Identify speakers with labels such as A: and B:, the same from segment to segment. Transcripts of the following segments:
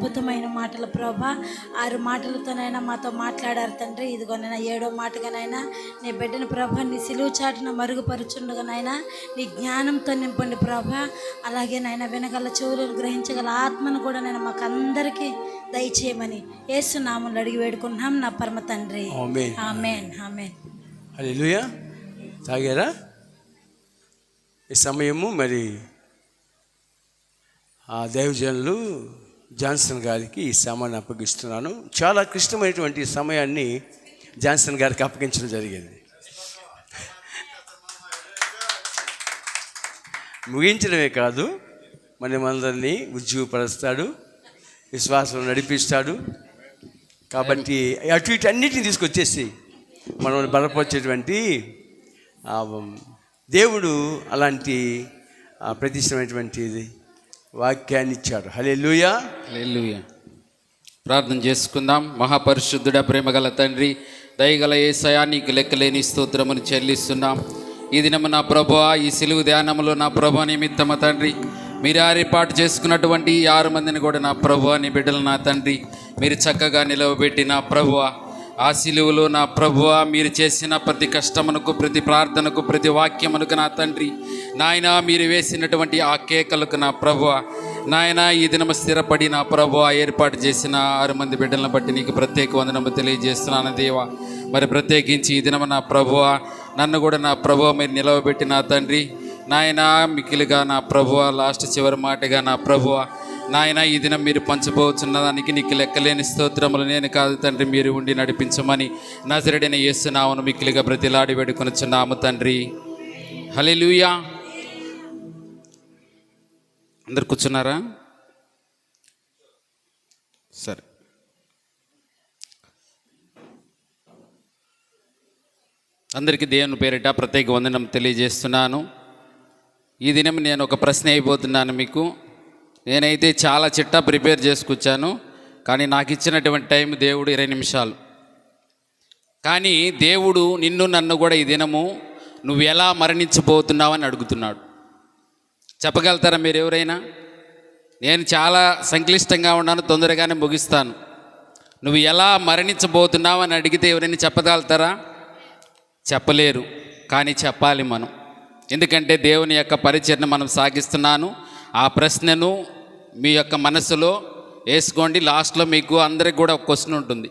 A: అద్భుతమైన మాటలు ప్రభా. 6 మాటలతోనైనా మాతో మాట్లాడారు తండ్రి. ఇదిగోనైనా 7వ మాటగానైనా నీ బిడ్డను ప్రభా నీ సిలువు చాటున మరుగుపరుచుండగానైనా నీ జ్ఞానంతో నింపండి ప్రభా. అలాగే నాయన వినగల చెవులను గ్రహించగల ఆత్మను కూడా నేను మాకు అందరికీ దయచేయమని యేసు నామములో అడిగి వేడుకుంటున్నాం నా పరమ తండ్రి. ఆమేన్ ఆమేన్.
B: హల్లెలూయా. తాగారా? ఈ సమయము మరి ఆ దైవజనులు జాన్సన్ గారికి ఈ సమయాన్ని అప్పగిస్తున్నాను. చాలా క్లిష్టమైనటువంటి సమయాన్ని జాన్సన్ గారికి అప్పగించడం జరిగింది. ముగించడమే కాదు, మనమందరినీ ఉజ్జీవపరుస్తాడు, విశ్వాసం నడిపిస్తాడు. కాబట్టి అటు ఇటు అన్నిటిని తీసుకొచ్చేసి మనం బలపరిచేటువంటి దేవుడు అలాంటి ప్రతిష్టమైనటువంటి వాక్యాన్ని ఇచ్చాడు. హల్లెలూయా
C: హల్లెలూయా. ప్రార్థన చేసుకుందాం. మహాపరిశుద్ధుడ, ప్రేమగల తండ్రి, దయగల యేసయ్యా, నీకు లెక్కలేని స్తోత్రమును చెల్లిస్తున్నాం. ఈ దినము నా ప్రభువా, ఈ సిలువు ధ్యానములో నా ప్రభువా నిమిత్తమ తండ్రి, మీరు ఏర్పాటు చేసుకున్నటువంటి 6 మందిని కూడా నా ప్రభువా, నీ బిడ్డలు నా తండ్రి మీరు చక్కగా నిలవబెట్టి నా ప్రభువా, ఆ సిలువలో నా ప్రభువా మీరు చేసిన ప్రతి కష్టమునకు, ప్రతి ప్రార్థనకు, ప్రతి వాక్యమునకు నా తండ్రి నాయన మీరు వేసినటువంటి ఆ కేకలకు నా ప్రభువా నాయన ఈ దినము స్థిరపడి నా ప్రభువా ఏర్పాటు చేసిన 6 మంది బిడ్డలను బట్టి నీకు ప్రత్యేక వందనము తెలియజేస్తున్నాను దేవా. మరి ప్రత్యేకించి ఈ దినము నా ప్రభువా నన్ను కూడా నా ప్రభువా మీరు నిలవబెట్టి నా తండ్రి నాయన మిక్కిలిగా నా ప్రభువా లాస్ట్ చివరి మాటగా నా ప్రభువా నాయన ఈ దినం మీరు పంచబోతున్న దానికి నీకు లెక్కలేని స్తోత్రములు నేను కాదు తండ్రి, మీరు ఉండి నడిపించమని నజరేయుడైన యేసు నామమున మిక్కిలిగా బ్రతిలాడి వేడుకొనుచున్నాము తండ్రి. హల్లెలూయా. అందరు కూర్చున్నారా? సరే. అందరికీ దేవుని పేరిట ప్రత్యేక వందనం తెలియజేస్తున్నాను. ఈ దినం నేను ఒక ప్రశ్న అయిపోతున్నాను మీకు. నేనైతే చాలా చిట్టా ప్రిపేర్ చేసుకొచ్చాను, కానీ నాకు ఇచ్చినటువంటి టైం దేవుడు 20 నిమిషాలు. కానీ దేవుడు నిన్ను నన్ను కూడా ఈ దినము నువ్వు ఎలా మరణించబోతున్నావని అడుగుతున్నాడు. చెప్పగలుగుతారా మీరు ఎవరైనా? నేను చాలా సంక్లిష్టంగా ఉన్నాను, తొందరగానే ముగిస్తాను. నువ్వు ఎలా మరణించబోతున్నావు అని అడిగితే ఎవరైనా చెప్పగలుగుతారా? చెప్పలేరు. కానీ చెప్పాలి మనం, ఎందుకంటే దేవుని యొక్క పరిచర్ను మనం సాగిస్తున్నాను. ఆ ప్రశ్నను మీ యొక్క మనసులో వేసుకోండి. లాస్ట్లో మీకు అందరికి కూడా ఒక క్వశ్చన్ ఉంటుంది.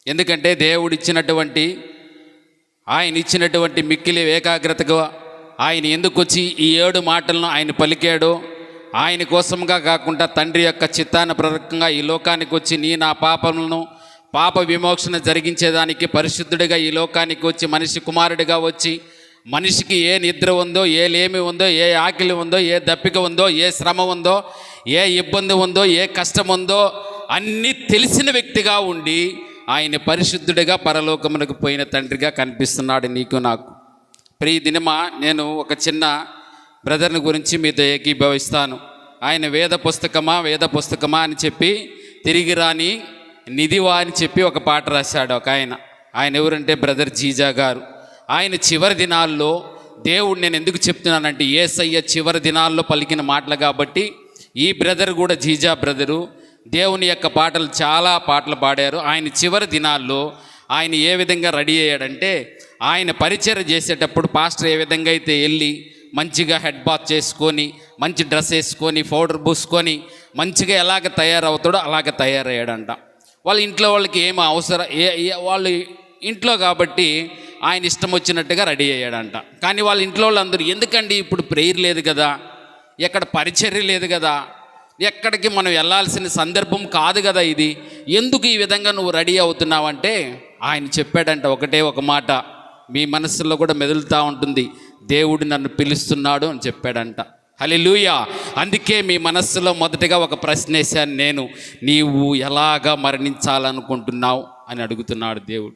C: ఎందుకంటే దేవుడు ఇచ్చినటువంటి ఆయన ఇచ్చినటువంటి మిక్కిలి ఏకాగ్రతగా ఆయన ఎందుకు వచ్చి ఈ 7 మాటలను ఆయన పలికాడో, ఆయన కోసంగా కాకుండా తండ్రి యొక్క చిత్తాన ప్రకారంగా ఈ లోకానికి వచ్చి నా పాపములను పాప విమోచన జరిగించేదానికి పరిశుద్ధుడిగా ఈ లోకానికి వచ్చి మనిషి కుమారుడిగా వచ్చి మనిషికి ఏ నిద్ర ఉందో, ఏ లేమి ఉందో, ఏ ఆకలి ఉందో, ఏ దప్పిక ఉందో, ఏ శ్రమ ఉందో, ఏ ఇబ్బంది ఉందో, ఏ కష్టం ఉందో అన్నీ తెలిసిన వ్యక్తిగా ఉండి ఆయన పరిశుద్ధుడిగా పరలోకమునకు పోయిన తండ్రిగా కనిపిస్తున్నాడు నీకు నాకు. ప్రియ దినమా నేను ఒక చిన్న బ్రదర్ని గురించి మీతో ఏకీభవిస్తాను. ఆయన వేద పుస్తకమా అని చెప్పి తిరిగి రాని నిధివా అని చెప్పి ఒక పాట రాశాడు ఒక ఆయన ఎవరంటే బ్రదర్ జీజా గారు. ఆయన చివరి దినాల్లో దేవుడు, నేను ఎందుకు చెప్తున్నానంటే యేసయ్య చివరి దినాల్లో పలికిన మాటలు కాబట్టి ఈ బ్రదర్ కూడా జీజా బ్రదరు దేవుని యొక్క పాటలు చాలా పాటలు పాడారు. ఆయన చివరి దినాల్లో ఆయన ఏ విధంగా రెడీ అయ్యాడంటే, ఆయన పరిచర్య చేసేటప్పుడు పాస్టర్ ఏ విధంగా అయితే వెళ్ళి మంచిగా హెడ్ బాత్ చేసుకొని మంచి డ్రెస్ వేసుకొని పౌడర్ పూసుకొని మంచిగా ఎలాగ తయారవుతాడో అలాగ తయారయ్యాడంట. వాళ్ళ ఇంట్లో వాళ్ళకి ఏమో అవసరం వాళ్ళు ఇంట్లో కాబట్టి ఆయన ఇష్టం వచ్చినట్టుగా రెడీ అయ్యాడంట. కానీ వాళ్ళ ఇంట్లో వాళ్ళందరూ ఎందుకండి ఇప్పుడు ప్రేయర్ లేదు కదా, ఎక్కడ పరిచర్య లేదు కదా, ఎక్కడికి మనం వెళ్ళాల్సిన సందర్భం కాదు కదా, ఇది ఎందుకు ఈ విధంగా నువ్వు రెడీ అవుతున్నావంటే ఆయన చెప్పాడంట ఒకటే ఒక మాట, మీ మనసులో కూడా మెదులుతూ ఉంటుంది, దేవుడు నన్ను పిలుస్తున్నాడు అని చెప్పాడంట. హల్లెలూయా. అందుకే మీ మనస్సులో మొదటగా ఒక ప్రశ్న వేశాను నేను, నీవు ఎలాగా మరణించాలనుకుంటున్నావు అని అడుగుతున్నాడు దేవుడు.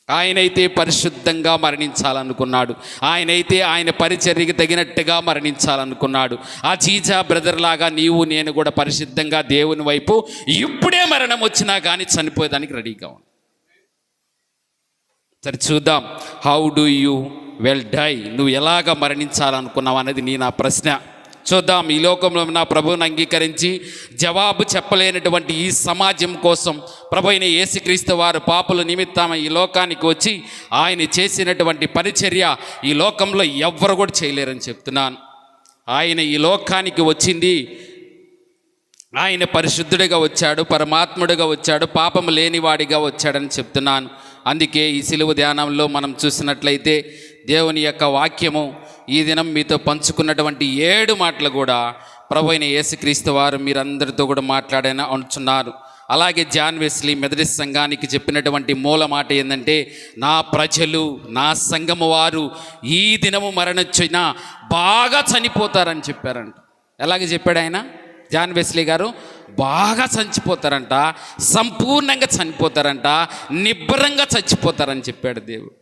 C: ఆయనైతే పరిశుద్ధంగా మరణించాలనుకున్నాడు, ఆయనైతే ఆయన పరిచర్యకి తగినట్టుగా మరణించాలనుకున్నాడు. ఆ జీజా బ్రదర్ లాగా నీవు నేను కూడా పరిశుద్ధంగా దేవుని వైపు ఇప్పుడే మరణం వచ్చినా కానీ చనిపోయేదానికి రెడీగా ఉంది. సరే చూద్దాం, how do you well die, నువ్వు ఎలాగ మరణించాలనుకున్నావు అనేది నా ప్రశ్న. చూద్దాం. ఈ లోకంలో నా ప్రభువుని అంగీకరించి జవాబు చెప్పలేనటువంటి ఈ సమాజం కోసం ప్రభు అయిన యేసుక్రీస్తు వారు పాపుల నిమిత్తం ఈ లోకానికి వచ్చి ఆయన చేసినటువంటి పరిచర్య ఈ లోకంలో ఎవ్వరు కూడా చేయలేరని చెప్తున్నాను. ఆయన ఈ లోకానికి వచ్చింది, ఆయన పరిశుద్ధుడిగా వచ్చాడు, పరమాత్ముడిగా వచ్చాడు, పాపము లేనివాడిగా వచ్చాడని చెప్తున్నాను. అందుకే ఈ సిలువ ధ్యానంలో మనం చూసినట్లయితే దేవుని యొక్క వాక్యము ఈ దినం మీతో పంచుకున్నటువంటి 7 మాటలు కూడా ప్రభు అయిన యేసుక్రీస్తు వారు మీరందరితో కూడా మాట్లాడని అంటున్నారు. అలాగే జాన్ వెస్లీ మెథడిస్ట్ సంఘానికి చెప్పినటువంటి మూల మాట ఏంటంటే, నా ప్రజలు, నా సంఘము వారు ఈ దినము మరణొచ్చినా బాగా చనిపోతారని చెప్పారంట. ఎలాగే చెప్పాడు ఆయన? జాన్ వెస్లీ గారు బాగా చచ్చిపోతారంట, సంపూర్ణంగా చనిపోతారంట, నిబ్బరంగా చచ్చిపోతారని చెప్పాడు దేవుడు.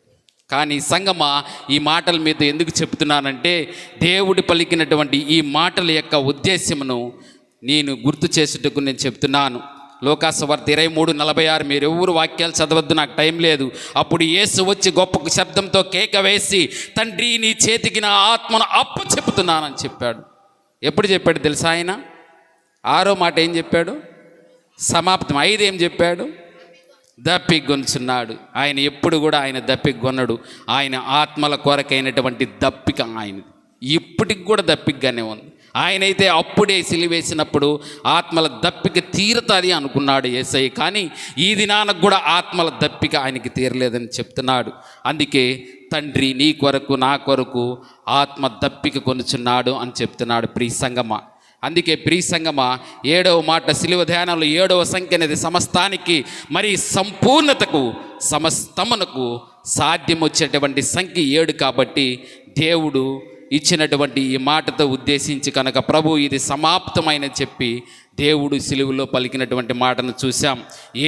C: కానీ సంగమా, ఈ మాటలు మీతో ఎందుకు చెప్తున్నానంటే, దేవుడు పలికినటువంటి ఈ మాటల యొక్క ఉద్దేశ్యమును నేను గుర్తు చేసేటకు నేను చెప్తున్నాను. లోకాసువార్త 23:46. మీరు ఎవరు వాక్యాలు చదవద్దు, నాకు టైం లేదు. అప్పుడు యేసు వచ్చి గొప్ప శబ్దంతో కేక వేసి, తండ్రి నీ చేతికి నా ఆత్మను అప్పు చెప్తున్నానని చెప్పాడు. ఎప్పుడు చెప్పాడు తెలుసా? ఆయన 6వ మాట ఏం చెప్పాడు? సమాప్తం. 5 ఏం చెప్పాడు? దప్పిగొనుచున్నాడు. ఆయన ఎప్పుడు కూడా ఆయన దప్పిగొనడు. ఆయన ఆత్మల కొరకైనటువంటి దప్పిక ఆయన ఇప్పటికి కూడా దప్పికగానే ఉంది. ఆయనైతే అప్పుడే సిలివేసినప్పుడు ఆత్మల దప్పిక తీరుతుంది అనుకున్నాడు యేసయ్య. కానీ ఈ దినానికి కూడా ఆత్మల దప్పిక ఆయనకి తీరలేదని చెప్తున్నాడు. అందుకే తండ్రి నీ కొరకు నా కొరకు ఆత్మ దప్పిక కొనుచున్నాడు అని చెప్తున్నాడు. ప్రియ సంగమా, అందుకే ప్రియ సంగమా, 7వ మాట సిలువ ధ్యానంలో 7వ సంఖ్య అనేది సమస్తానికి మరి సంపూర్ణతకు సమస్తమునకు సాధ్యం వచ్చేటువంటి సంఖ్య 7 కాబట్టి దేవుడు ఇచ్చినటువంటి ఈ మాటతో ఉద్దేశించి కనుక ప్రభు ఇది సమాప్తమైన చెప్పి దేవుడు సిలువలో పలికినటువంటి మాటను చూసాం.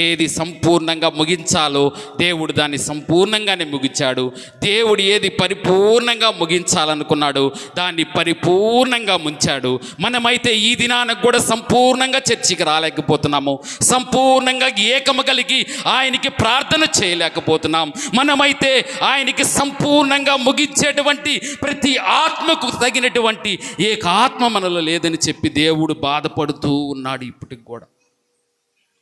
C: ఏది సంపూర్ణంగా ముగించాలో దేవుడు దాన్ని సంపూర్ణంగానే ముగించాడు. దేవుడు ఏది పరిపూర్ణంగా ముగించాలనుకున్నాడు దాన్ని పరిపూర్ణంగా ముంచాడు. మనమైతే ఈ దినానికి కూడా సంపూర్ణంగా చర్చికి రాలేకపోతున్నాము, సంపూర్ణంగా ఏకము కలిగి ఆయనకి ప్రార్థన చేయలేకపోతున్నాం. మనమైతే ఆయనకి సంపూర్ణంగా ముగించేటువంటి ప్రతి ఆత్మకు తగినటువంటి ఏక ఆత్మ మనలో లేదని చెప్పి దేవుడు బాధపడుతూ ఉన్నాడు ఇప్పటికి కూడా.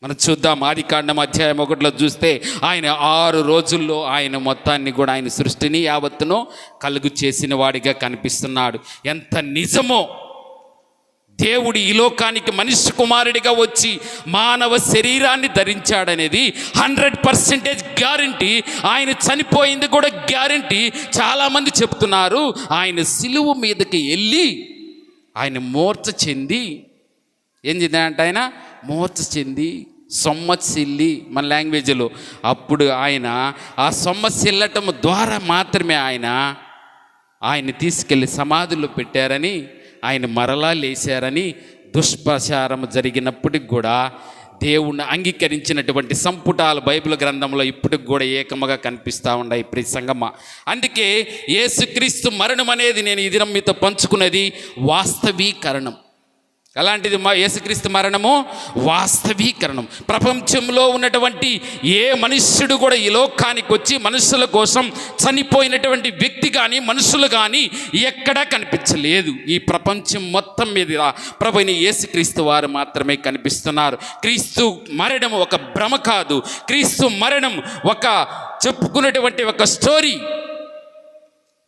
C: మనం చూద్దాం. ఆదికాండం అధ్యాయం 1లో చూస్తే ఆయన 6 రోజుల్లో ఆయన మొత్తాన్ని కూడా ఆయన సృష్టిని యావత్తును కలుగు చేసిన వాడిగా కనిపిస్తున్నాడు. ఎంత నిజమో! దేవుడు ఈ లోకానికి మనిషి కుమారుడిగా వచ్చి మానవ శరీరాన్ని ధరించాడనేది 100% గ్యారంటీ. ఆయన చనిపోయింది కూడా గ్యారంటీ. చాలామంది చెప్తున్నారు ఆయన సిలువ మీదకి వెళ్ళి ఆయన మూర్ఛ చెంది ఏం చెందాడంటే, ఆయన మూర్ఛ చెంది సొమ్మసిల్లి మన లాంగ్వేజ్లో, అప్పుడు ఆయన ఆ సొమ్మసిల్లటం ద్వారా మాత్రమే ఆయన తీసుకెళ్ళి సమాధుల్లో పెట్టారని, ఆయన మరలా లేచారని దుష్ప్రచారం జరిగినప్పటికి కూడా దేవుణ్ణి అంగీకరించినటువంటి సంపుటాలు బైబిల్ గ్రంథంలో ఇప్పటికి కూడా ఏకముగా కనిపిస్తూ ఉన్నాయి ప్రియ సంగమా. అందుకే యేసుక్రీస్తు మరణం అనేది నేను ఈ దినం మీతో పంచుకున్నది వాస్తవీకరణం. అలాంటిది యేసుక్రీస్తు మరణము వాస్తవీకరణం. ప్రపంచంలో ఉన్నటువంటి ఏ మనుష్యుడు కూడా ఈ లోకానికి వచ్చి మనుషుల కోసం చనిపోయినటువంటి వ్యక్తి కానీ మనుషులు కానీ ఎక్కడా కనిపించలేదు. ఈ ప్రపంచం మొత్తం మీద ప్రభువైన యేసుక్రీస్తు వారు మాత్రమే కనిపిస్తున్నారు. క్రీస్తు మరణం ఒక భ్రమ కాదు, క్రీస్తు మరణం ఒక చెప్పుకున్నటువంటి ఒక స్టోరీ,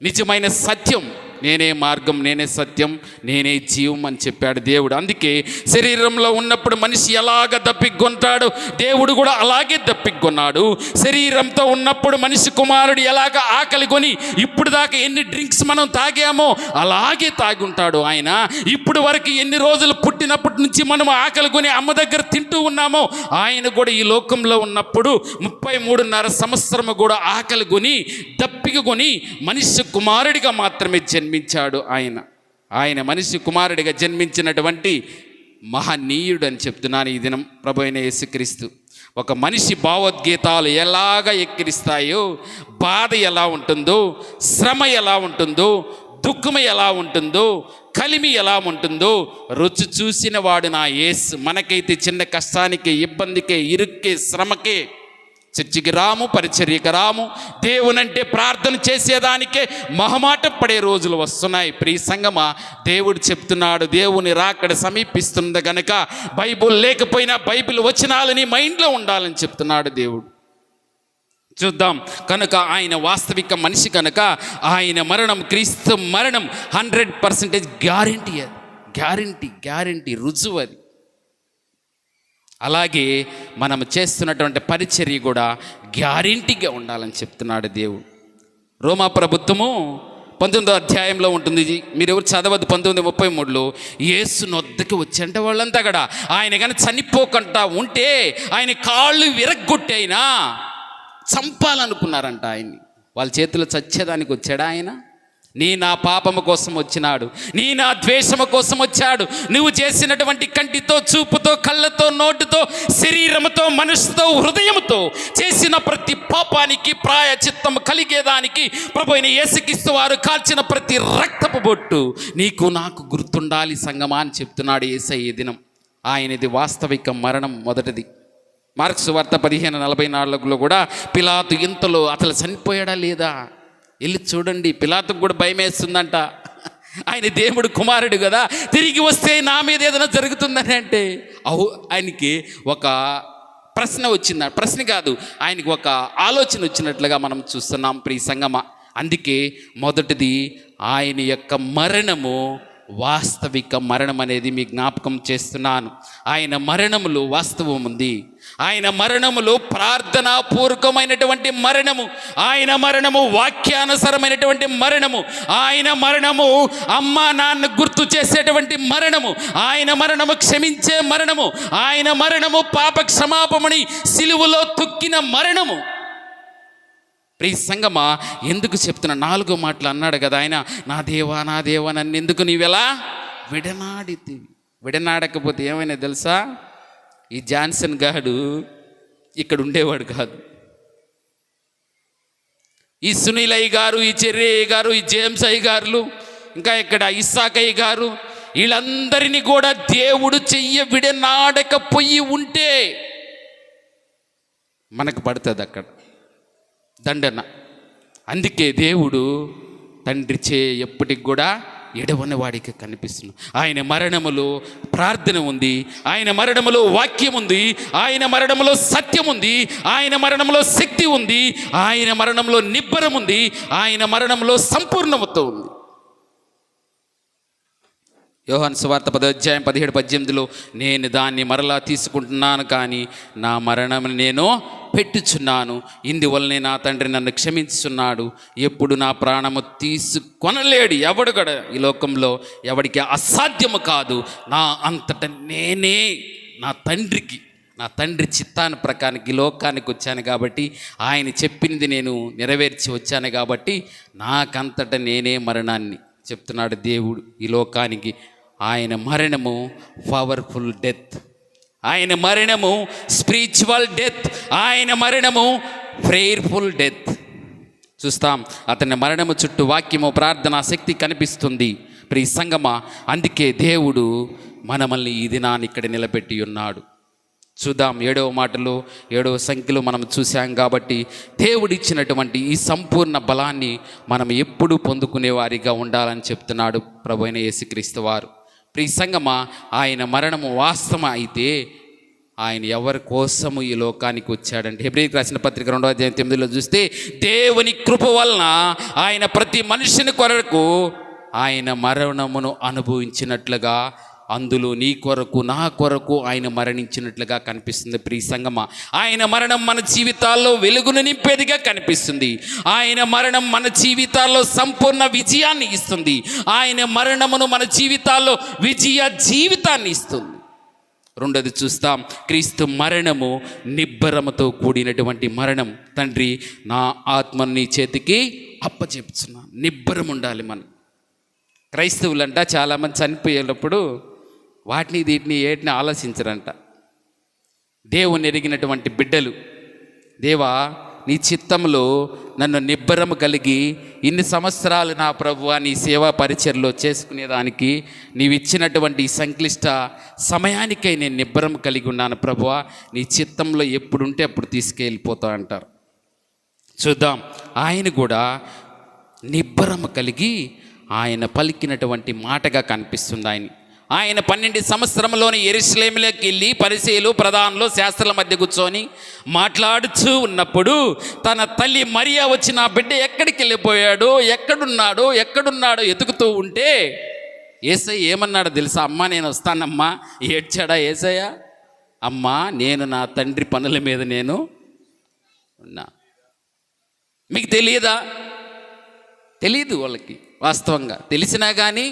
C: నిజమైన సత్యం. నేనే మార్గం, నేనే సత్యం, నేనే జీవం అని చెప్పాడు దేవుడు. అందుకే శరీరంలో ఉన్నప్పుడు మనిషి ఎలాగ దప్పికొంటాడు దేవుడు కూడా అలాగే దప్పికొన్నాడు. శరీరంతో ఉన్నప్పుడు మనిషి కుమారుడు ఎలాగ ఆకలి కొని ఇప్పుడు దాకా ఎన్ని డ్రింక్స్ మనం తాగామో అలాగే తాగి ఉంటాడు ఆయన. ఇప్పుడు వరకు ఎన్ని రోజులు పుట్టినప్పటి నుంచి మనం ఆకలి కొని అమ్మ దగ్గర తింటూ ఉన్నామో ఆయన కూడా ఈ లోకంలో ఉన్నప్పుడు 33.5 సంవత్సరం కూడా ఆకలి కొని దప్పిక కొని మనిషి కుమారుడిగా మాత్రమే జన్మించాడు. ఆయన మనిషి కుమారుడిగా జన్మించినటువంటి మహనీయుడు అని చెప్తున్నాను ఈ దినం ప్రభు అయిన యేసుక్రీస్తు. ఒక మనిషి భావోద్గీతాలు ఎలాగ ఎక్కిరిస్తాయో, బాధ ఎలా ఉంటుందో, శ్రమ ఎలా ఉంటుందో, దుఃఖం ఎలా ఉంటుందో, కలిమి ఎలా ఉంటుందో రుచి చూసిన వాడు నా యేసు. మనకైతే చిన్న కష్టానికి, ఇబ్బందికే, ఇరుక్కే, శ్రమకే చర్చికి రాము, పరిచర్యకి రాము, దేవునంటే ప్రార్థన చేసేదానికే మొహమాట పడే రోజులు వస్తున్నాయి. ప్రియ సంగమా, దేవుడు చెప్తున్నాడు, దేవుని రాకడ సమీపిస్తుంది గనక బైబిల్ లేకపోయినా బైబిల్ వచనాలని మైండ్లో ఉండాలని చెప్తున్నాడు దేవుడు. చూద్దాం. కనుక ఆయన వాస్తవిక మనిషి కనుక ఆయన మరణం, క్రీస్తు మరణం 100% గ్యారంటీ. గ్యారంటీ రుజువు అది. అలాగే మనం చేస్తున్నటువంటి పరిచర్య కూడా గ్యారంటీగా ఉండాలని చెప్తున్నాడు దేవుడు. రోమా ప్రభుత్వము 19వ అధ్యాయంలో ఉంటుంది. మీరు ఎవరు చదవద్దు. 19:33లో యేసు నొద్దకి వచ్చేంటే వాళ్ళంతా కూడా ఆయన కానీ చనిపోకుండా ఉంటే ఆయన కాళ్ళు విరగ్గొట్టైనా చంపాలనుకున్నారంట ఆయన్ని. వాళ్ళ చేతిలో చచ్చేదానికి వచ్చాడా ఆయన? నీ నా పాపము కోసం వచ్చినాడు, నీ నా ద్వేషము కోసం వచ్చాడు. నువ్వు చేసినటువంటి కంటితో, చూపుతో, కళ్ళతో, నోటితో, శరీరముతో, మనసుతో, హృదయముతో చేసిన ప్రతి పాపానికి ప్రాయచిత్తము కలిగేదానికి ప్రభువైన యేసుక్రీస్తు వారు కాల్చిన ప్రతి రక్తపు బొట్టు నీకు నాకు గుర్తుండాలి సంగమా అని చెప్తున్నాడు యేసయ్య ఈ దినం. ఆయనది వాస్తవిక మరణం మొదటిది. మార్కు సువార్త 15:44లో కూడా పిలాతు ఇంతలో అసలు చనిపోయాడా లేదా వెళ్ళి చూడండి. పిలాతుకు కూడా భయం వేస్తుందంట. ఆయన దేవుడు కుమారుడు కదా, తిరిగి వస్తే నా మీద ఏదైనా జరుగుతుందని అంటే ఆయనకి ఒక ప్రశ్న వచ్చింది. ప్రశ్న కాదు, ఆయనకి ఒక ఆలోచన వచ్చినట్లుగా మనం చూస్తున్నాం ప్రియ సంగమా. అందుకే మొదటిది ఆయన యొక్క మరణము వాస్తవిక మరణం అనేది మీ జ్ఞాపకం చేస్తున్నాను. ఆయన మరణములో వాస్తవం ఉంది. ఆయన మరణములో ప్రార్థనాపూర్వకమైనటువంటి మరణము, ఆయన మరణము వాక్యానుసరమైనటువంటి మరణము, ఆయన మరణము అమ్మా నాన్న గుర్తు చేసేటువంటి మరణము, ఆయన మరణము క్షమించే మరణము, ఆయన మరణము పాప క్షమాపణని సిలువలో తొక్కిన మరణము. ప్రియ సంగమా, ఎందుకు చెప్తున్నా? 4 మాటలు అన్నాడు కదా ఆయన, నా దేవా నా దేవా నన్ను ఎందుకు నీవెలా విడనాడితివి. విడనాడకపోతే ఏమైనా తెలుసా? ఈ జాన్సన్ గాడు ఇక్కడ ఉండేవాడు కాదు. ఈ సునీల్ అయ్య గారు, ఈ చెర్రయ్య గారు, ఈ జేమ్స్ అయ్య గారు, ఇంకా ఇక్కడ ఇస్సాకయ్య గారు, వీళ్ళందరినీ కూడా దేవుడు విడనాడకపోయి ఉంటే మనకు పడుతుంది అక్కడ దండన. అందుకే దేవుడు తండ్రి ఎప్పటికి కూడా ఎడవని వాడికి కనిపిస్తుంది. ఆయన మరణములో ప్రార్థన ఉంది, ఆయన మరణములో వాక్యం ఉంది, ఆయన మరణములో సత్యం ఉంది, ఆయన మరణంలో శక్తి ఉంది, ఆయన మరణంలో నిబ్బరం ఉంది, ఆయన మరణంలో సంపూర్ణమతో ఉంది. యోహాను సువార్త 10:17-18లో నేను దాన్ని మరలా తీసుకుంటున్నాను, కానీ నా మరణమును నేను పెట్టుచున్నాను. ఇందువల్లనే నా తండ్రి నన్ను క్షమించున్నాడు. ఎప్పుడు నా ప్రాణము తీసుకొనలేడు ఎవడు కూడా ఈ లోకంలో, ఎవడికి అసాధ్యము కాదు. నా అంతట నేనే నా తండ్రి చిత్తాన్ని ప్రకారం ఈ లోకానికి వచ్చాను కాబట్టి, ఆయన చెప్పింది నేను నెరవేర్చి వచ్చాను కాబట్టి నాకంతట నేనే మరణాన్ని చెప్తున్నాడు దేవుడు ఈ లోకానికి. ఆయన మరణము పవర్ఫుల్ డెత్, ఆయన మరణము స్పిరిచువల్ డెత్, ఆయన మరణము ప్రేయర్ఫుల్ డెత్. చూస్తాం అతని మరణము చుట్టూ వాక్యము, ప్రార్థన శక్తి కనిపిస్తుంది ప్రియ సంగమా. అందుకే దేవుడు మనల్ని ఈ దినాన్ని ఇక్కడ నిలబెట్టి ఉన్నాడు. చూద్దాం 7వ మాటలో 7వ సంఖ్యలో మనం చూసాం కాబట్టి, దేవుడిచ్చినటువంటి ఈ సంపూర్ణ బలాన్ని మనం ఎప్పుడూ పొందుకునే వారిగా ఉండాలని చెప్తున్నాడు ప్రభువైన యేసుక్రీస్తు వారు. ప్రియ సంగమా, ఆయన మరణము వాస్తవం అయితే ఆయన ఎవరి కోసము ఈ లోకానికి వచ్చాడంటే, హెబ్రీయులకు రాసిన పత్రిక 2:9 చూస్తే, దేవుని కృప వలన ఆయన ప్రతి మనిషిని కొరకు ఆయన మరణమును అనుభవించినట్లుగా, అందులో నీ కొరకు నా కొరకు ఆయన మరణించినట్లుగా కనిపిస్తుంది ప్రియ సంగమా. ఆయన మరణం మన జీవితాల్లో వెలుగును నింపేదిగా కనిపిస్తుంది. ఆయన మరణం మన జీవితాల్లో సంపూర్ణ విజయాన్ని ఇస్తుంది. ఆయన మరణమును మన జీవితాల్లో విజయ జీవితాన్ని ఇస్తుంది. రెండోది చూస్తాం, క్రీస్తు మరణము నిబ్బరముతో కూడినటువంటి మరణం. తండ్రి, నా ఆత్మను నీ చేతికి అప్పచెప్తున్నా. నిబ్బరం ఉండాలి మనం. క్రైస్తవులంట చాలామంది చనిపోయేటప్పుడు వాటిని వీటిని ఏటిని ఆలోచించరంట. దేవుని ఎరిగినటువంటి బిడ్డలు, దేవా నీ చిత్తంలో నన్ను నిబ్బరము కలిగి ఇన్ని సంవత్సరాలు నా ప్రభువా నీ సేవా పరిచర్లో చేసుకునేదానికి నీవు ఇచ్చినటువంటి ఈ సంక్లిష్ట సమయానికై నేను నిబ్బరం కలిగి ఉన్నాను ప్రభువా, నీ చిత్తంలో ఎప్పుడుంటే అప్పుడు తీసుకెళ్ళిపోతా అంటారు. చూద్దాం, ఆయన కూడా నిబ్బరము కలిగి ఆయన పలికినటువంటి మాటగా కనిపిస్తుంది. ఆయన 12 సంవత్సరంలోని యెరూషలేములోకి వెళ్ళి పరిసయ్యులు, ప్రధానులు, శాస్త్రుల మధ్య కూర్చొని మాట్లాడుతూ ఉన్నప్పుడు తన తల్లి మరియా వచ్చి నా బిడ్డ ఎక్కడికి వెళ్ళిపోయాడో, ఎక్కడున్నాడో ఎతుకుతూ ఉంటే యేసయ్య ఏమన్నాడో తెలుసా? అమ్మా నేను వస్తానమ్మా. ఏడ్చాడా యేసయ్య? అమ్మా నేను నా తండ్రి పనుల మీద నేను ఉన్నా. మీకు తెలియదా? తెలియదు వాళ్ళకి. వాస్తవంగా తెలిసినా కానీ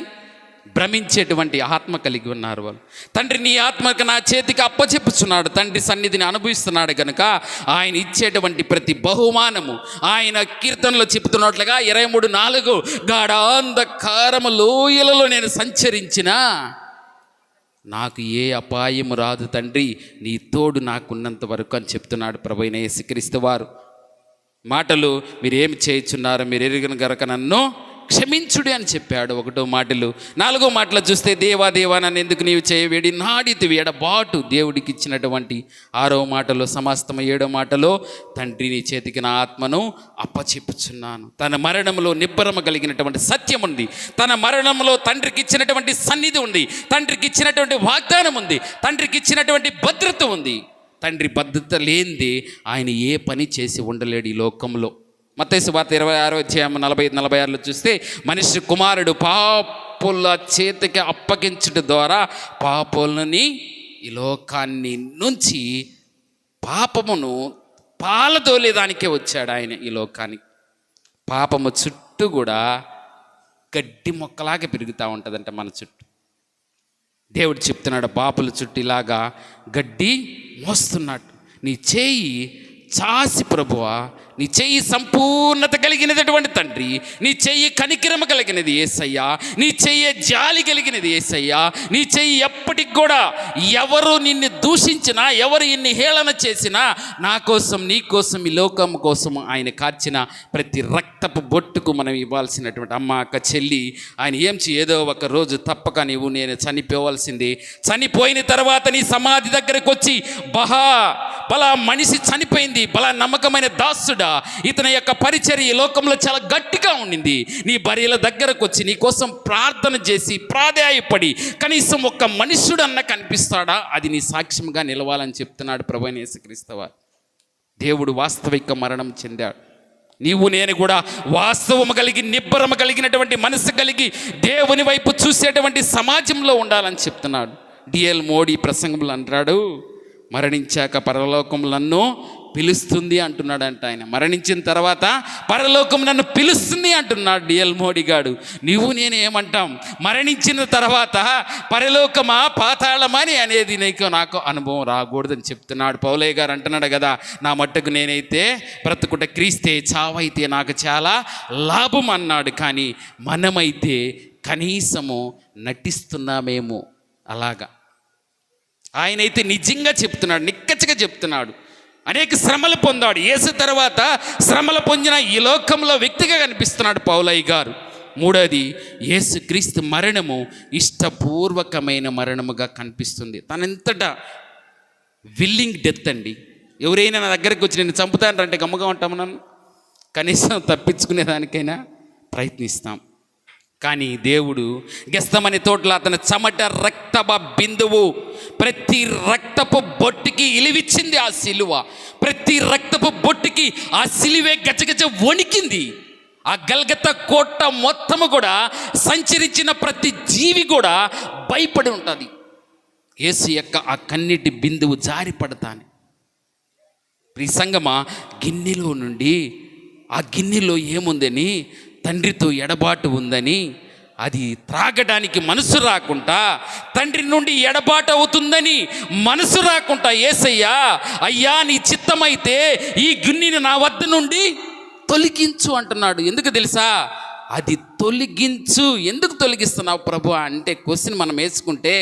C: భ్రమించేటువంటి ఆత్మ కలిగి ఉన్నారు వాళ్ళు. తండ్రి నీ ఆత్మకు నా చేతికి అప్పచెప్పుచున్నాడు, తండ్రి సన్నిధిని అనుభవిస్తున్నాడు కనుక ఆయన ఇచ్చేటువంటి ప్రతి బహుమానము, ఆయన కీర్తనలో చెప్తున్నట్లుగా 23:4 గాఢాంధకారము లోయలలో నేను సంచరించినా నాకు ఏ అపాయము రాదు తండ్రి, నీ తోడు నాకున్నంత వరకు అని చెప్తున్నాడు ప్రభువైన యేసుక్రీస్తు వారు. మాటలు మీరేమి చేయుచున్నారో మీరు ఎరుగన గనక నన్ను క్షమించుడి అని చెప్పాడు 1వ మాటలు. 4వ మాటలు చూస్తే దేవా దేవా నన్ను ఎందుకు నీవు చేయవేడి నాడితివి ఎడబాటు దేవుడికి ఇచ్చినటువంటి 6వ మాటలో సమస్తమ 7వ మాటలో తండ్రి నీ చేతికి నా ఆత్మను అప్పచెప్పుచున్నాను. తన మరణంలో నిబ్బరమ కలిగినటువంటి సత్యం ఉంది, తన మరణంలో తండ్రికి ఇచ్చినటువంటి సన్నిధి ఉంది, తండ్రికి ఇచ్చినటువంటి వాగ్దానం ఉంది, తండ్రికి ఇచ్చినటువంటి భద్రత ఉంది. తండ్రి భద్రత లేనిది ఆయన ఏ పని చేసి ఉండలేడు ఈ లోకంలో. మత్తయి సువార్త 26:45-46 చూస్తే మనిషి కుమారుడు పాపుల చేతికి అప్పగించుట ద్వారా పాపులని ఈ లోకాన్ని నుంచి పాపమును పాలదోలేదానికే వచ్చాడు ఆయన ఈ లోకానికి. పాపము చుట్టూ కూడా గడ్డి మొక్కలాగా పెరుగుతూ ఉంటుందంట మన చుట్టూ. దేవుడు చెప్తున్నాడు పాపుల చుట్టూ ఇలాగా గడ్డి మోస్తున్నట్టు నీ చేయి చాసి ప్రభువా, నీ చెయ్యి సంపూర్ణత కలిగినటువంటి తండ్రి, నీ చెయ్యి కనికిరమ కలిగినది యేసయ్యా, నీ చెయ్యి జాలి కలిగినది యేసయ్యా, నీ చెయ్యి ఎప్పటికి కూడా ఎవరు నిన్ను దూషించినా, ఎవరు ఇన్ని హేళన చేసినా నా కోసం నీ కోసం ఈ లోకం కోసం ఆయన కార్చిన ప్రతి రక్తపు బొట్టుకు మనం ఇవ్వాల్సినటువంటి అమ్మ అక్క చెల్లి ఆయన ఏదో ఒక రోజు తప్పక నీవు నేను చనిపోవాల్సింది. చనిపోయిన తర్వాత నీ సమాధి దగ్గరకు వచ్చి బలా మనిషి చనిపోయింది, బలా నమ్మకమైన దాసుడా, ఇతని యొక్క పరిచర్య ఈ లోకంలో చాలా గట్టిగా ఉండింది, నీ భార్యల దగ్గరకు వచ్చి నీ కోసం ప్రార్థన చేసి ప్రాధేయపడి కనీసం ఒక్క మనుష్యుడు అన్న కనిపిస్తాడా, అది నీ సాక్ష్యంగా నిలవాలని చెప్తున్నాడు ప్రభువైన యేసుక్రీస్తు వారు. దేవుడు వాస్తవిక మరణం చెందాడు. నీవు నేను కూడా వాస్తవము కలిగి నిబ్బరము కలిగినటువంటి మనసు కలిగి దేవుని వైపు చూసేటువంటి సమాజంలో ఉండాలని చెప్తున్నాడు. డిఎల్ మోడీ ప్రసంగంలో అంటాడు, మరణించాక పరలోకం నన్ను పిలుస్తుంది అంటున్నాడంట ఆయన. మరణించిన తర్వాత పరలోకం నన్ను పిలుస్తుంది అంటున్నాడు డిఎల్ మోడీ గాడు. నువ్వు నేను ఏమంటాం? మరణించిన తర్వాత పరలోకమా పాతాళమా అని అనేది నాకు అనుభవం రాకూడదని చెప్తున్నాడు. పౌలయ్య గారు అంటున్నాడు కదా, నా మట్టుకు నేనైతే బ్రతుకుట క్రీస్తే, చావైతే నాకు చాలా లాభం అన్నాడు. కానీ మనమైతే కనీసము నటిస్తున్నామేమో అలాగా. ఆయనైతే నిజంగా చెప్తున్నాడు, నిక్కచ్చిగా చెప్తున్నాడు. అనేక శ్రమలు పొందాడు. యేసు తర్వాత శ్రమలు పొందిన ఈ లోకంలో వ్యక్తిగా కనిపిస్తున్నాడు పౌలయ్య గారు. 3వది యేసుక్రీస్తు మరణము ఇష్టపూర్వకమైన మరణముగా కనిపిస్తుంది. తనంతటా విల్లింగ్ డెత్ అండి. ఎవరైనా నా దగ్గరికి వచ్చి నేను చంపుతానంటే గమ్మగా ఉంటాము, నన్ను కనీసం తప్పించుకునేదానికైనా ప్రయత్నిస్తాం. కానీ దేవుడు గెస్తమని తోటలో అతని చెమట రక్తపు బిందువు ప్రతి రక్తపు బొట్టుకి ఇలివిచ్చింది ఆ సిలువ. ప్రతి రక్తపు బొట్టుకి ఆ సిలువే గజగజ వణికింది. ఆ గల్గత కోట మొత్తము కూడా సంచరించిన ప్రతి జీవి కూడా భయపడి ఉంటుంది. యేసు యొక్క ఆ కన్నీటి బిందువు జారి పడతాను. ఈ సంగమా గిన్నెలో నుండి ఆ గిన్నెలో ఏముందని, తండ్రితో ఎడబాటు ఉందని, అది త్రాగడానికి మనసు రాకుండా, తండ్రి నుండి ఎడబాటు అవుతుందని మనసు రాకుండా యేసయ్యా అయ్యా నీ చిత్తమైతే ఈ గిన్నెని నా వద్ద నుండి తొలగించు అంటున్నాడు. ఎందుకు తెలుసా? అది తొలగించు. ఎందుకు తొలగిస్తున్నావు ప్రభు అంటే క్వశ్చన్ మనం వేసుకుంటే,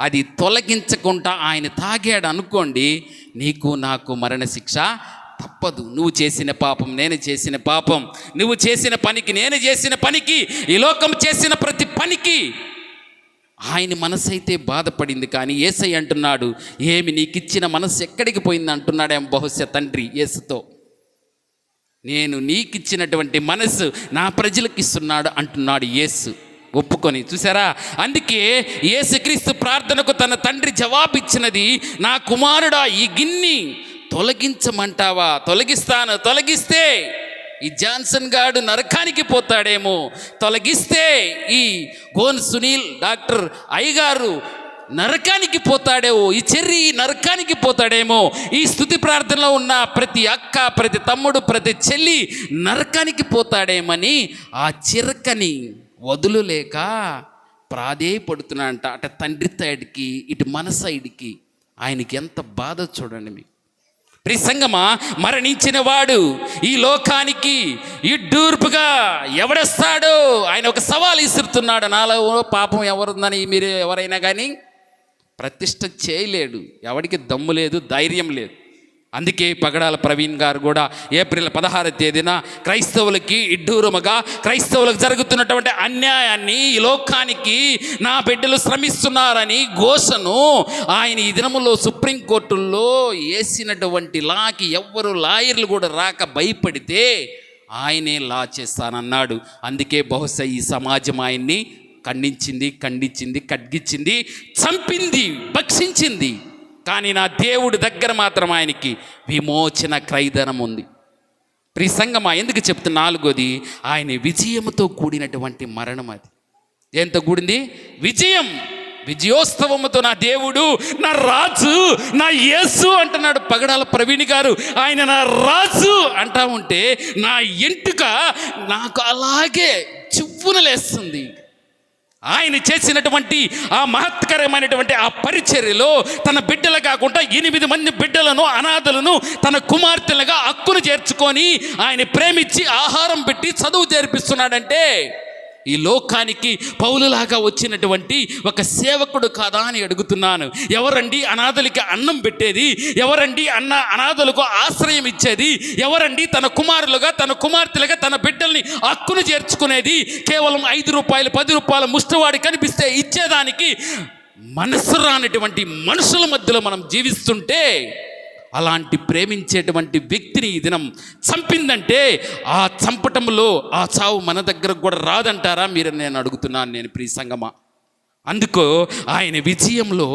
C: అది తొలగించకుండా ఆయన తాగాడు అనుకోండి, నీకు నాకు మరణశిక్ష తప్పదు. నువ్వు చేసిన పాపం, నేను చేసిన పాపం, నువ్వు చేసిన పనికి, నేను చేసిన పనికి, ఈ లోకం చేసిన ప్రతి పనికి ఆయన మనసు అయితే బాధపడింది. కానీ యేసయ్య అంటున్నాడు, ఏమి నీకిచ్చిన మనసు ఎక్కడికి పోయింది అంటున్నాడేమో బహుశా తండ్రి యేసుతో. నేను నీకిచ్చినటువంటి మనసు నా ప్రజలకు ఇస్తున్నాడు అంటున్నాడు యేసు ఒప్పుకొని. చూసారా, అందుకే యేసుక్రీస్తు ప్రార్థనకు తన తండ్రి జవాబిచ్చినది, నా కుమారుడా ఈ గిన్ని తొలగించమంటావా? తొలగిస్తాను. తొలగిస్తే ఈ జాన్సన్ గాడు నరకానికి పోతాడేమో, తొలగిస్తే ఈ గోన్ సునీల్ డాక్టర్ అయ్యగారు నరకానికి పోతాడేమో, ఈ చెర్రి నరకానికి పోతాడేమో, ఈ స్తుతి ప్రార్థనలో ఉన్న ప్రతి అక్క, ప్రతి తమ్ముడు, ప్రతి చెల్లి నరకానికి పోతాడేమని ఆ చిరకని వదులులేక ప్రాధేయపడుతున్నాడంట. అటు తండ్రి సైడ్కి, ఇటు మన సైడ్కి ఆయనకి ఎంత బాధ చూడండి మీకు. ప్రిసంగమా, మరణించిన వాడు ఈ లోకానికి ఇడ్డూర్పుగా ఎవడొస్తాడో ఆయన ఒక సవాల్ ఇస్తున్నాడు. నాలో పాపం ఎవరుందని మీరు ఎవరైనా కానీ ప్రతిష్ట చేయలేడు. ఎవడికి దమ్ము లేదు, ధైర్యం లేదు. అందుకే పగడాల ప్రవీణ్ గారు కూడా ఏప్రిల్ 16వ తేదీన క్రైస్తవులకి ఇడ్డూరముగా క్రైస్తవులకు జరుగుతున్నటువంటి అన్యాయాన్ని, ఈ లోకానికి నా బిడ్డలు శ్రమిస్తున్నారని ఘోషను ఆయన ఈ దినములో సుప్రీంకోర్టుల్లో వేసినటువంటి లాకి ఎవ్వరు లాయర్లు కూడా రాక భయపడితే ఆయనే లా చేస్తానన్నాడు. అందుకే బహుశా ఈ సమాజం ఆయన్ని ఖండించింది, ఖడ్గించింది, చంపింది, భక్షించింది. కానీ నా దేవుడి దగ్గర మాత్రం ఆయనకి విమోచన క్రైదనం ఉంది. ప్రిసంగమా, ఎందుకు చెప్తున్నా? 4వది, ఆయన విజయంతో కూడినటువంటి మరణం. అది ఏంతో కూడింది? విజయం. విజయోత్సవముతో నా దేవుడు, నా రాజు, నా యేసు అంటున్నాడు పగడాల ప్రవీణ్ గారు. ఆయన నా రాజు అంటా ఉంటే నా ఎంటుక నాకు అలాగే చివ్వున లేస్తుంది. ఆయన చేసినటువంటి ఆ మహత్కరమైనటువంటి ఆ పరిచర్యలో తన బిడ్డలు కాకుండా 8 మంది బిడ్డలను, అనాథలను తన కుమార్తెలుగా హక్కును చేర్చుకొని ఆయన ప్రేమించి ఆహారం పెట్టి చదువు చేర్పిస్తున్నాడంటే ఈ లోకానికి పౌలులాగా వచ్చినటువంటి ఒక సేవకుడు కాదా అని అడుగుతున్నాను. ఎవరండి అనాథలకి అన్నం పెట్టేది? ఎవరండి అనాథలకు ఆశ్రయం ఇచ్చేది? ఎవరండి తన కుమారులుగా, తన కుమార్తెలుగా తన బిడ్డల్ని హక్కును చేర్చుకునేది? కేవలం 5 రూపాయలు, 10 రూపాయలు ముష్టవాడి కనిపిస్తే ఇచ్చేదానికి మనసు రానటువంటి మనుషుల మధ్యలో మనం జీవిస్తుంటే, అలాంటి ప్రేమించేటువంటి వ్యక్తిని ఈ దినం చంపిందంటే ఆ చంపటంలో ఆ చావు మన దగ్గరకు కూడా రాదంటారా మీరు? నేను అడుగుతున్నాను నేను ప్రియ సంగమా. అందుకో ఆయన విజయంలో,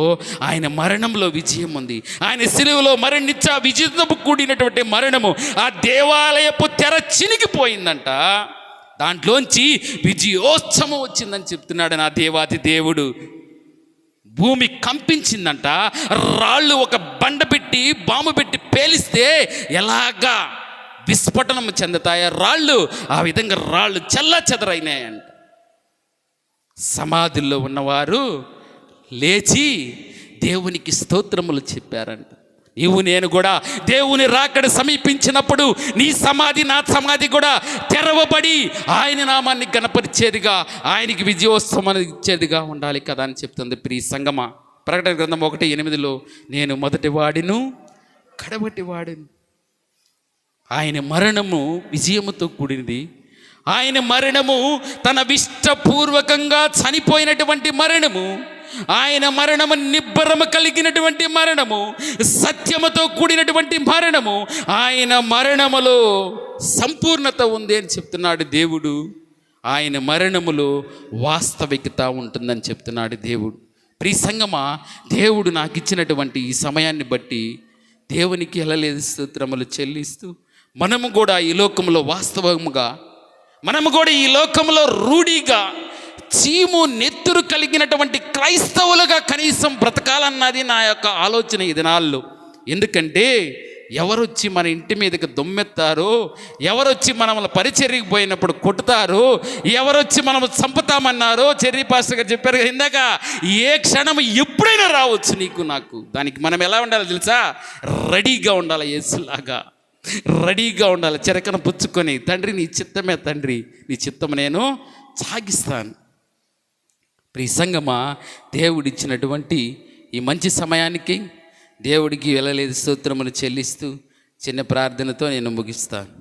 C: ఆయన మరణంలో విజయం ఉంది. ఆయన సిలువలో మరణించ విజయంతో కూడినటువంటి మరణము, ఆ దేవాలయపు తెర చినిగిపోయిందంట. దాంట్లోంచి విజయోత్సవం వచ్చిందని చెప్తున్నాడు నా దేవాది దేవుడు. భూమి కంపించిందంట. రాళ్ళు ఒక బండ పెట్టి, బాంబు పెట్టి పేలిస్తే ఎలాగా విస్ఫోటనం చెందుతాయో రాళ్ళు, ఆ విధంగా రాళ్ళు చెల్లా చెదరైనాయంట. సమాధుల్లో ఉన్నవారు లేచి దేవునికి స్తోత్రములు చెప్పారంట. నీవు నేను కూడా దేవుని రాకడ సమీపించినప్పుడు నీ సమాధి, నా సమాధి కూడా తెరవబడి ఆయన నామాన్ని గణపరిచేదిగా, ఆయనకి విజయోత్సవం ఇచ్చేదిగా ఉండాలి కదా అని చెప్తుంది ప్రియ సంగమా. ప్రకటన గ్రంథం 1:8 నేను మొదటి వాడిను, కడబట్టి వాడిను. ఆయన మరణము విజయముతో కూడినది. ఆయన మరణము తన ఇష్టపూర్వకంగా చనిపోయినటువంటి మరణము. ఆయన మరణము నిబ్బరము కలిగినటువంటి మరణము, సత్యముతో కూడినటువంటి మరణము. ఆయన మరణములో సంపూర్ణత ఉంది అని చెప్తున్నాడు దేవుడు. ఆయన మరణములో వాస్తవికత ఉంటుందని చెప్తున్నాడు దేవుడు. ప్రియ సంగమా, దేవుడు నాకు ఇచ్చినటువంటి ఈ సమయాన్ని బట్టి దేవునికి ఎలలేదు స్తోత్రములు చెల్లిస్తూ, మనము కూడా ఈ లోకంలో వాస్తవముగా, మనము కూడా ఈ లోకంలో రూఢిగా చీము నెత్తురు కలిగినటువంటి క్రైస్తవులుగా కనీసం బ్రతకాలన్నది నా యొక్క ఆలోచన ఈ దినాల్లో. ఎందుకంటే ఎవరొచ్చి మన ఇంటి మీదకి దొమ్మెత్తారో, ఎవరొచ్చి మనల్ని పరిచర్యకు పోయినప్పుడు కొట్టుతారో, ఎవరొచ్చి మనం చంపుతామన్నారో, చెర్రీ పాస్టర్ గారు చెప్పారు కదా ఇందాక, ఏ క్షణం ఎప్పుడైనా రావచ్చు నీకు నాకు. దానికి మనం ఎలా ఉండాలో తెలుసా? రెడీగా ఉండాలి. యేసులాగా రెడీగా ఉండాలి. చెరకను పుచ్చుకొని, తండ్రి నీ చిత్తమే తండ్రి, నీ చిత్తము నేను సాగిస్తాను. ప్రియ సంగమా, దేవుడిచ్చినటువంటి ఈ మంచి సమయానికి దేవుడికి వెళ్ళలేదు స్తోత్రములు చెల్లిస్తూ చిన్న ప్రార్థనతో నేను ముగిస్తాను.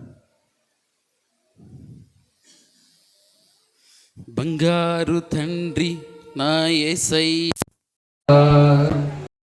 C: బంగారు తండ్రి నా యేసయ్యా,